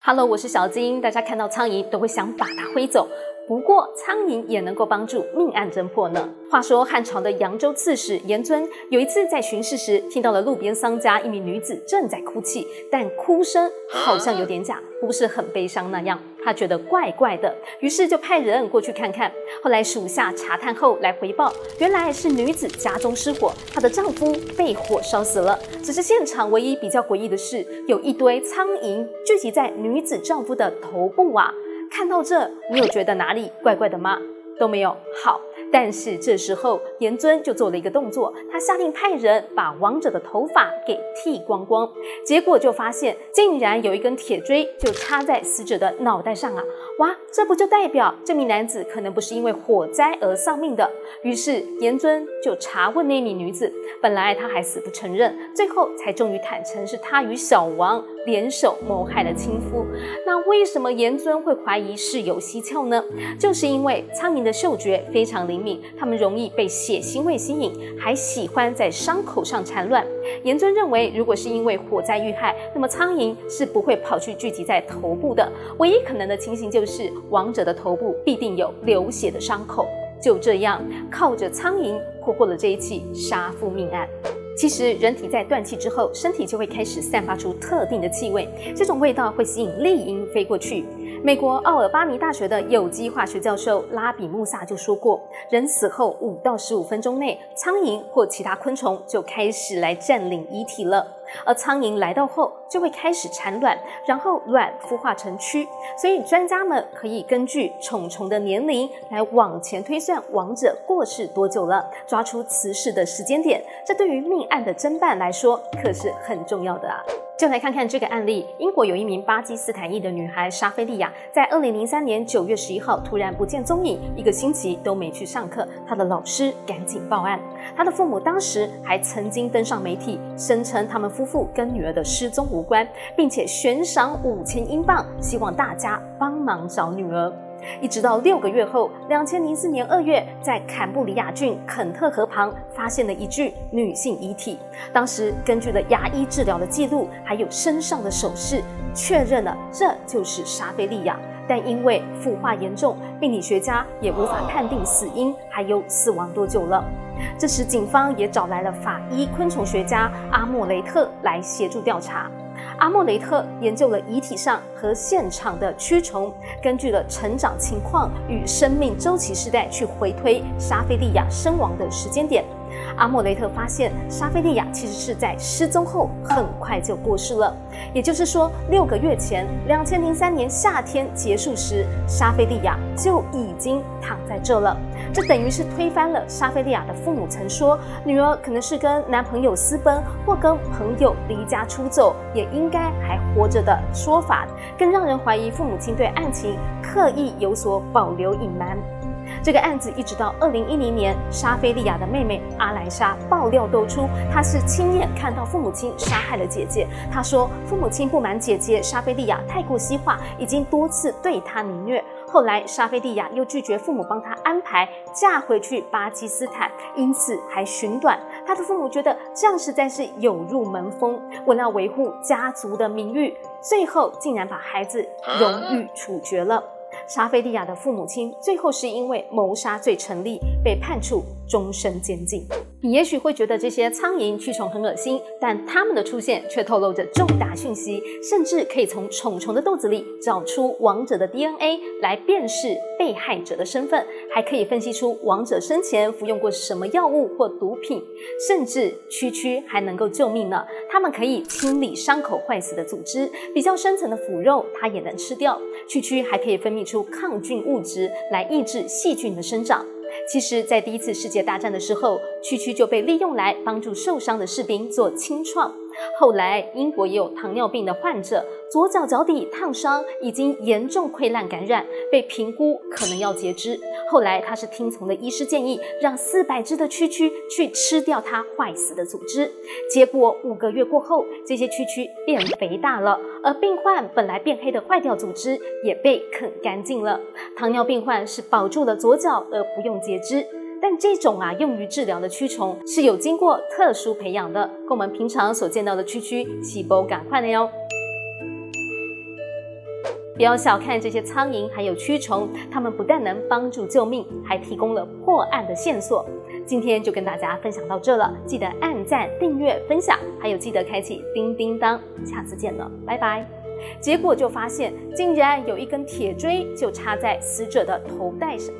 Hello， 我是小金。大家看到苍蝇都会想把它挥走，不过苍蝇也能够帮助命案侦破呢。话说汉朝的扬州刺史严尊有一次在巡视时，听到了路边桑家一名女子正在哭泣，但哭声好像有点假，不是很悲伤那样。他觉得怪怪的，于是就派人过去看看。后来属下查探后来回报，原来是女子家中失火，她的丈夫被火烧死了。只是现场唯一比较诡异的是，有一堆苍蝇聚集在女子丈夫的头部啊。看到这，你有觉得哪里怪怪的吗？都没有。好，但是这时候严尊就做了一个动作，他下令派人把亡者的头发给剃光光，结果就发现竟然有一根铁锥就插在死者的脑袋上啊！哇，这不就代表这名男子可能不是因为火灾而丧命的？于是严尊就查问那名女子，本来她还死不承认，最后才终于坦诚是她与小王联手谋害了亲夫。那为什么严尊会怀疑事有蹊跷呢？就是因为苍蝇的嗅觉非常灵敏，它们容易被血腥味吸引，还喜欢在伤口上产卵。严尊认为，如果是因为火灾遇害，那么苍蝇是不会跑去聚集在头部的，唯一可能的情形就是亡者的头部必定有流血的伤口。就这样，靠着苍蝇破获了这一起杀夫命案。其实人体在断气之后，身体就会开始散发出特定的气味，这种味道会吸引丽蝇飞过去。美国奥尔巴尼大学的有机化学教授拉比穆萨就说过，人死后5到15分钟内，苍蝇或其他昆虫就开始来占领遗体了。而苍蝇来到后就会开始产卵，然后卵孵化成蛆，所以专家们可以根据虫虫的年龄来往前推算亡者过世多久了，抓出辞世的时间点，这对于命案的侦办来说可是很重要的啊。就来看看这个案例，英国有一名巴基斯坦裔的女孩莎菲利亚，在2003年9月11号突然不见踪影，1个星期都没去上课，她的老师赶紧报案。她的父母当时还曾经登上媒体，声称他们夫妇跟女儿的失踪无关，并且悬赏5000英镑，希望大家帮忙找女儿。一直到6个月后，2004年2月，在坎布里亚郡肯特河旁发现了一具女性遗体。当时根据了牙医治疗的记录，还有身上的首饰，确认了这就是莎菲利亚。但因为腐化严重，病理学家也无法判定死因，还有死亡多久了。这时警方也找来了法医昆虫学家阿莫雷特来协助调查。阿莫雷特研究了遗体上和现场的蛆虫，根据了成长情况与生命周期时代去回推莎菲利亚身亡的时间点。阿莫雷特发现，莎菲利亚其实是在失踪后很快就过世了，也就是说，6个月前，2003年夏天结束时，莎菲利亚就已经躺在这了。这等于是推翻了莎菲利亚的父母曾说女儿可能是跟男朋友私奔或跟朋友离家出走，也应该还活着的说法，更让人怀疑父母亲对案情刻意有所保留隐瞒。这个案子一直到2010年，莎菲利亚的妹妹阿莱莎爆料斗出，她是亲眼看到父母亲杀害了姐姐。她说，父母亲不满姐姐莎菲利亚太过西化，已经多次对她凌虐。后来莎菲利亚又拒绝父母帮她安排嫁回去巴基斯坦，因此还寻短。她的父母觉得这样实在是有入门风，为了维护家族的名誉，最后竟然把孩子荣誉处决了。莎菲利亚的父母亲最后是因为谋杀罪成立，被判处终身监禁。你也许会觉得这些苍蝇蛆虫很恶心，但它们的出现却透露着重大讯息，甚至可以从虫虫的肚子里找出亡者的 DNA 来辨识被害者的身份，还可以分析出亡者生前服用过什么药物或毒品，甚至蛆还能够救命呢。它们可以清理伤口坏死的组织，比较深层的腐肉它也能吃掉。蛆还可以分泌出抗菌物质来抑制细菌的生长。其实在第1次世界大战的时候，蛆就被利用来帮助受伤的士兵做清创。后来英国也有糖尿病的患者，左脚脚底烫伤，已经严重溃烂感染，被评估可能要截肢。后来他是听从了医师建议，让400只的蛆去吃掉它坏死的组织。结果5个月过后，这些蛆变肥大了，而病患本来变黑的坏掉组织也被啃干净了。糖尿病患是保住了左脚而不用截肢。但这种用于治疗的蛆虫是有经过特殊培养的，跟我们平常所见到的蛆细胞赶快的哟。不要小看这些苍蝇还有蛆虫，它们不但能帮助救命，还提供了破案的线索。今天就跟大家分享到这了，记得按赞、订阅、分享，还有记得开启叮叮当。下次见了，拜拜。结果就发现，竟然有一根铁锥就插在死者的头带上。